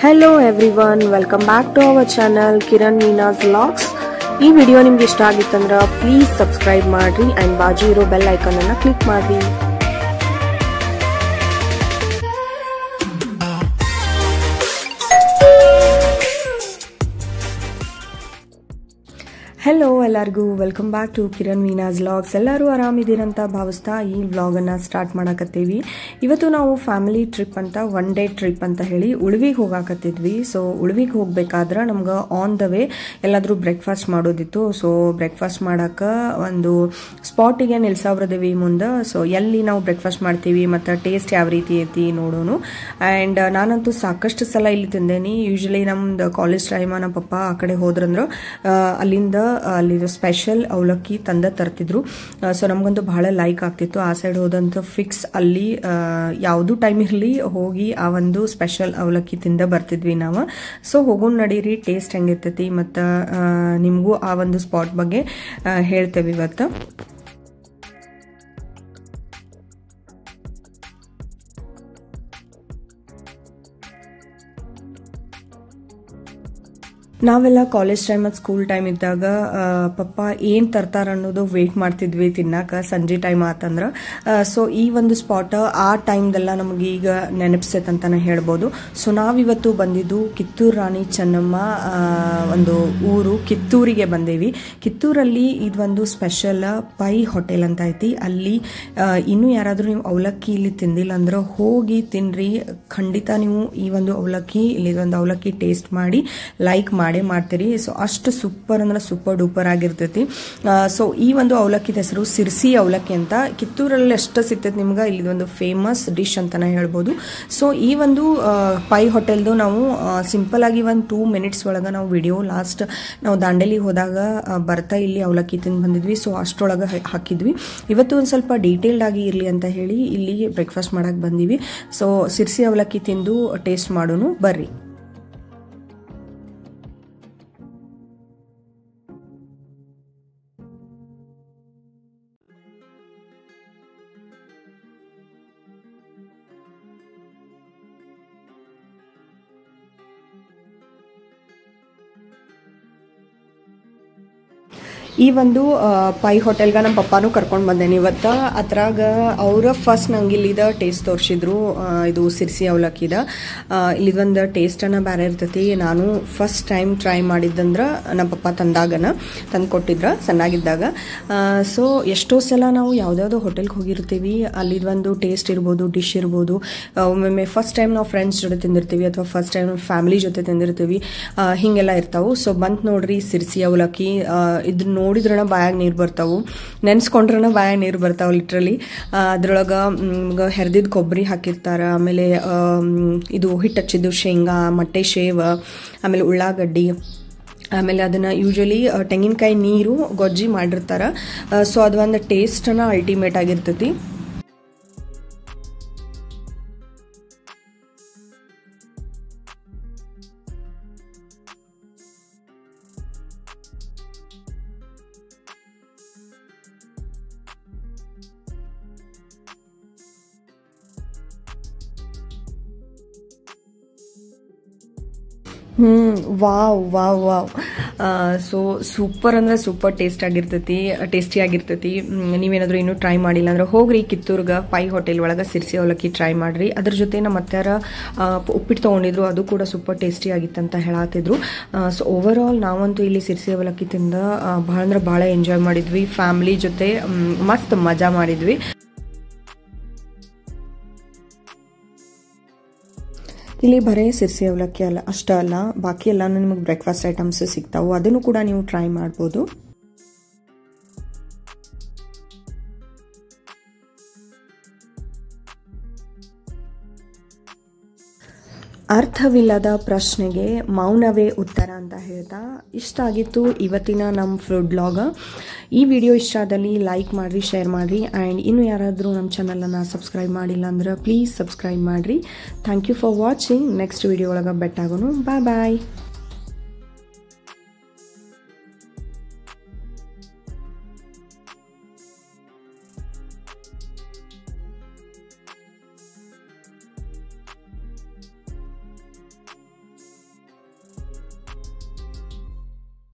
Hello everyone, welcome back to our channel Kiran Meena's Vlogs. ಈ video ನಿಮಗೆ ಇಷ್ಟ ಆಗಿತ್ತಂದ್ರೆ ಪ್ಲೀಸ್ ಸಬ್ಸ್ಕ್ರೈಬ್ ಮಾಡ್ರಿ ಅಂಡ್ ಬಾಜು ಇರೋ ಬೆಲ್ ಐಕಾನ್ ಅನ್ನು ಕ್ಲಿಕ್ ಮಾಡ್ರಿ. ಹೆಲೋ ಎಲ್ಲರಿಗೂ welcome back to Kiran Meena's vlogs. ಎಲ್ಲರೂ ಆರಾಮಿದ್ದೀರಂತ ಭಾವಿಸ್ತಾ ಈ ವ್ಲಾಗನ್ನು ಸ್ಟಾರ್ಟ್ ಮಾಡಕತ್ತೀವಿ. ಇವತ್ತು ನಾವು ಫ್ಯಾಮಿಲಿ ಟ್ರಿಪ್ ಅಂತ ಒನ್ ಡೇ ಟ್ರಿಪ್ ಅಂತ ಹೇಳಿ ಉಳ್ವಿಗೆ ಹೋಗಾಕತ್ತಿದ್ವಿ. ಸೊ ಉಳ್ವಿಗೆ ಹೋಗ್ಬೇಕಾದ್ರೆ ನಮ್ಗೆ ಆನ್ ದ ವೇ ಎಲ್ಲಾದರೂ ಬ್ರೇಕ್ಫಾಸ್ಟ್ ಮಾಡೋದಿತ್ತು. ಸೊ ಬ್ರೇಕ್ಫಾಸ್ಟ್ ಮಾಡೋಕೆ ಒಂದು ಸ್ಪಾಟಿಗೆ ನಿಲ್ಸಾವ್ರದೇವಿ ಮುಂದೆ. ಸೊ ಎಲ್ಲಿ ನಾವು ಬ್ರೇಕ್ಫಾಸ್ಟ್ ಮಾಡ್ತೀವಿ ಮತ್ತು ಟೇಸ್ಟ್ ಯಾವ ರೀತಿ ಐತಿ ನೋಡೋಣ. ಆ್ಯಂಡ್ ನಾನಂತೂ ಸಾಕಷ್ಟು ಸಲ ಇಲ್ಲಿ ತಿಂದೇನಿ. ಯೂಶ್ವಲಿ ನಮ್ದು ಕಾಲೇಜ್ ಟೈಮ ನಮ್ಮ ಪಪ್ಪ ಆ ಕಡೆ ಹೋದ್ರಂದ್ರೆ ಅಲ್ಲಿಂದ ಅಲ್ಲಿ ಸ್ಪೆಷಲ್ ಅವಲಕ್ಕಿ ತಂದ ತರ್ತಿದ್ರು. ಸೊ ನಮ್ಗಂತೂ ಬಹಳ ಲೈಕ್ ಆಗ್ತಿತ್ತು. ಆ ಸೈಡ್ ಹೋದಂತ ಫಿಕ್ಸ್ ಅಲ್ಲಿ ಯಾವುದು ಟೈಮ್ ಇರಲಿ ಹೋಗಿ ಆ ಒಂದು ಸ್ಪೆಷಲ್ ಅವಲಕ್ಕಿ ತಿಂದ ಬರ್ತಿದ್ವಿ ನಾವು. ಸೊ ಹೋಗೋಣ ನಡೀರಿ, ಟೇಸ್ಟ್ ಹೆಂಗಿರ್ತೈತಿ ಮತ್ತು ನಿಮಗೂ ಆ ಒಂದು ಸ್ಪಾಟ್ ಬಗ್ಗೆ ಹೇಳ್ತೇವೆ ಇವತ್ತು. ನಾವೆಲ್ಲ ಕಾಲೇಜ್ ಟೈಮ್ ಮತ್ತು ಸ್ಕೂಲ್ ಟೈಮ್ ಇದ್ದಾಗ ಪಪ್ಪ ಏನು ತರ್ತಾರ ಅನ್ನೋದು ವೇಟ್ ಮಾಡ್ತಿದ್ವಿ ತಿನ್ನಾಕ. ಸಂಜೆ ಟೈಮ್ ಆತಂದ್ರೆ ಸೊ ಈ ಒಂದು ಸ್ಪಾಟ್ ಆ ಟೈಮ್ದೆಲ್ಲ ನಮಗೆ ಈಗ ನೆನಪಿಸ್ತಂತಾನೆ ಹೇಳ್ಬೋದು. ಸೊ ನಾವಿವತ್ತು ಬಂದಿದ್ದು ಕಿತ್ತೂರು ರಾಣಿ ಚೆನ್ನಮ್ಮ ಒಂದು ಊರು ಕಿತ್ತೂರಿಗೆ ಬಂದೇವಿ. ಕಿತ್ತೂರಲ್ಲಿ ಇದೊಂದು ಸ್ಪೆಷಲ್ ಪೈ ಹೋಟೆಲ್ ಅಂತ ಐತಿ. ಅಲ್ಲಿ ಇನ್ನೂ ಯಾರಾದರೂ ನೀವು ಅವಲಕ್ಕಿ ಇಲ್ಲಿ ತಿಂದಿಲ್ಲ ಅಂದ್ರೆ ಹೋಗಿ ತಿನ್ರಿ. ಖಂಡಿತ ನೀವು ಈ ಒಂದು ಅವಲಕ್ಕಿ ಇಲ್ಲಿ ಒಂದು ಅವಲಕ್ಕಿ ಟೇಸ್ಟ್ ಮಾಡಿ ಲೈಕ್ ಮಾಡ್ತೀರಿ. ಸೊ ಅಷ್ಟು ಸೂಪರ್ ಅಂದ್ರೆ ಸೂಪರ್ ಡೂಪರ್ ಆಗಿರ್ತೈತಿ. ಸೊ ಈ ಒಂದು ಅವಲಕ್ಕಿದ ಹೆಸರು ಸಿರ್ಸಿ ಅವಲಕ್ಕಿ ಅಂತ. ಕಿತ್ತೂರಲ್ಲಿ ಎಷ್ಟು ಸಿಗ್ತೈತಿ ನಿಮ್ಗೆ, ಇಲ್ಲಿ ಒಂದು ಫೇಮಸ್ ಡಿಶ್ ಅಂತಾನೆ ಹೇಳ್ಬೋದು. ಸೊ ಈ ಒಂದು ಪೈ ಹೋಟೆಲ್ದು ನಾವು ಸಿಂಪಲ್ ಆಗಿ ಒಂದು 2 minutes ಒಳಗೆ ನಾವು ವಿಡಿಯೋ ಲಾಸ್ಟ್ ನಾವು ದಾಂಡೇಲಿ ಹೋದಾಗ ಬರ್ತಾ ಇಲ್ಲಿ ಅವಲಕ್ಕಿ ತಿಂದು ಬಂದಿದ್ವಿ. ಸೊ ಅಷ್ಟರೊಳಗೆ ಹಾಕಿದ್ವಿ. ಇವತ್ತು ಒಂದು ಸ್ವಲ್ಪ ಡೀಟೇಲ್ಡ್ ಆಗಿ ಇರಲಿ ಅಂತ ಹೇಳಿ ಇಲ್ಲಿ ಬ್ರೇಕ್ಫಾಸ್ಟ್ ಮಾಡಕ್ಕೆ ಬಂದೀವಿ. ಸೊ ಸಿರ್ಸಿ ಅವಲಕ್ಕಿ ತಿಂದು ಟೇಸ್ಟ್ ಮಾಡೋಣ ಬರ್ರಿ. ಈ ಒಂದು ಪೈ ಹೋಟೆಲ್ಗೆ ನಮ್ಮ ಪಪ್ಪಾನು ಕರ್ಕೊಂಡು ಬಂದೇನಿ ಇವತ್ತು. ಅದ್ರಾಗ ಅವ್ರ ಫಸ್ಟ್ ನಂಗೆ ಇಲ್ಲಿದ ಟೇಸ್ಟ್ ತೋರಿಸಿದ್ರು. ಇದು ಸಿರ್ಸಿ ಅವಲಕ್ಕಿದ ಇಲ್ಲಿದೊಂದು ಟೇಸ್ಟನ್ನು ಬೇರೆ ಇರ್ತೈತಿ. ನಾನು ಫಸ್ಟ್ ಟೈಮ್ ಟ್ರೈ ಮಾಡಿದ್ದಂದ್ರೆ ನಮ್ಮ ಪಪ್ಪ ತಂದು ಕೊಟ್ಟಿದ್ರ ಸಣ್ಣಾಗಿದ್ದಾಗ. ಸೊ ಎಷ್ಟೋ ಸಲ ನಾವು ಯಾವುದ್ಯಾವುದೋ ಹೋಟೆಲ್ಗೆ ಹೋಗಿರ್ತೀವಿ, ಅಲ್ಲಿದೊಂದು ಟೇಸ್ಟ್ ಇರ್ಬೋದು, ಡಿಶ್ ಇರ್ಬೋದು. ಒಮ್ಮೊಮ್ಮೆ ಫಸ್ಟ್ ಟೈಮ್ ನಾವು ಫ್ರೆಂಡ್ಸ್ ಜೊತೆ ತಿಂದಿರ್ತೀವಿ ಅಥವಾ ಫಸ್ಟ್ ಟೈಮ್ ಫ್ಯಾಮಿಲಿ ಜೊತೆ ತಿಂದಿರ್ತೀವಿ, ಹೀಗೆಲ್ಲ ಇರ್ತಾವೆ. ಸೊ ಬಂತು ನೋಡ್ರಿ ಸಿರ್ಸಿ ಅವಲಕ್ಕಿ. ಇದನ್ನ ನೋಡಿದ್ರಣ ಬಾಯಾಗ ನೀರು ಬರ್ತಾವು, ನೆನ್ಸ್ಕೊಂಡ್ರನ ಬಾಯಾಗ ನೀರು ಬರ್ತಾವೆ ಲಿಟ್ರಲಿ. ಅದ್ರೊಳಗೆ ಹೆರ್ದಿದ್ ಕೊಬ್ಬರಿ ಹಾಕಿರ್ತಾರ, ಆಮೇಲೆ ಇದು ಹಿಟ್ಟು ಹಚ್ಚಿದ್ದು ಶೇಂಗಾ, ಮೊಟ್ಟೆ ಶೇವ್, ಆಮೇಲೆ ಉಳ್ಳಾಗಡ್ಡಿ, ಆಮೇಲೆ ಅದನ್ನು ಯೂಶ್ವಲಿ ತೆಂಗಿನಕಾಯಿ ನೀರು ಗೊಜ್ಜಿ ಮಾಡಿರ್ತಾರ. ಸೊ ಅದು ಒಂದು ಟೇಸ್ಟನ್ನ ಅಲ್ಟಿಮೇಟ್ ಆಗಿರ್ತೈತಿ. Wow wow wow. So super ಅಂದ್ರೆ ಸೂಪರ್ ಟೇಸ್ಟಿ ಆಗಿರ್ತೈತಿ. ನೀವೇನಾದ್ರೂ ಇನ್ನೂ ಟ್ರೈ ಮಾಡಿಲ್ಲ ಅಂದ್ರೆ ಹೋಗ್ರಿ ಕಿತ್ತೂರ್ಗೆ ಪೈ ಹೋಟೆಲ್ ಒಳಗೆ ಸಿರ್ಸಿ ಅವಲಕ್ಕಿ ಟ್ರೈ ಮಾಡ್ರಿ. ಅದ್ರ ಜೊತೆ ನಮ್ಮ ಅತ್ಯಾರ ಉಪ್ಪಿಟ್ಟು ತೊಗೊಂಡಿದ್ರು, ಅದು ಕೂಡ ಸೂಪರ್ ಟೇಸ್ಟಿ ಆಗಿತ್ತಂತ ಹೇಳತ್ತಿದ್ರು. ಸೊ ಓವರ್ ಆಲ್ ನಾವಂತೂ ಇಲ್ಲಿ ಸಿರ್ಸಿ ಅವಲಕ್ಕಿ ತಿಂದ ಭಾಳ ಅಂದ್ರೆ ಭಾಳ ಎಂಜಾಯ್ ಮಾಡಿದ್ವಿ. ಫ್ಯಾಮಿಲಿ ಜೊತೆ ಮಸ್ತ್ ಮಜಾ ಮಾಡಿದ್ವಿ. ಇಲ್ಲಿ ಬರೀ ಸಿರ್ಸಿ ಅವಲಕ್ಕಿ ಅಷ್ಟೇ ಅಲ್ಲ, ಬಾಕಿ ಎಲ್ಲಾನು ನಿಮಗೆ ಬ್ರೇಕ್ಫಾಸ್ಟ್ ಐಟಮ್ಸ್ ಸಿಗ್ತಾವು, ಅದನ್ನು ಕೂಡ ನೀವು ಟ್ರೈ ಮಾಡ್ಬೋದು. ಅರ್ಥವಿಲ್ಲದ ಪ್ರಶ್ನೆಗೆ ಮೌನವೇ ಉತ್ತರ ಅಂತ ಹೇಳ್ತಾ ಇಷ್ಟ ಆಗಿತ್ತು ಇವತ್ತಿನ ನಮ್ಮ ಫುಡ್ ಬ್ಲಾಗ್. ಈ ವಿಡಿಯೋ ಇಷ್ಟ ಆದಲ್ಲಿ ಲೈಕ್ ಮಾಡಿರಿ, ಶೇರ್ ಮಾಡಿರಿ. ಆ್ಯಂಡ್ ಇನ್ನು ಯಾರಾದರೂ ನಮ್ಮ ಚಾನಲನ್ನು ಸಬ್ಸ್ಕ್ರೈಬ್ ಮಾಡಿಲ್ಲ ಅಂದ್ರೆ ಪ್ಲೀಸ್ ಸಬ್ಸ್ಕ್ರೈಬ್ ಮಾಡಿರಿ. Thank you for watching. Next video ಒಳಗೆ ಬೆಟ್ಟಾಗೋಣ. ಬಾಯ್ ಬಾಯ್.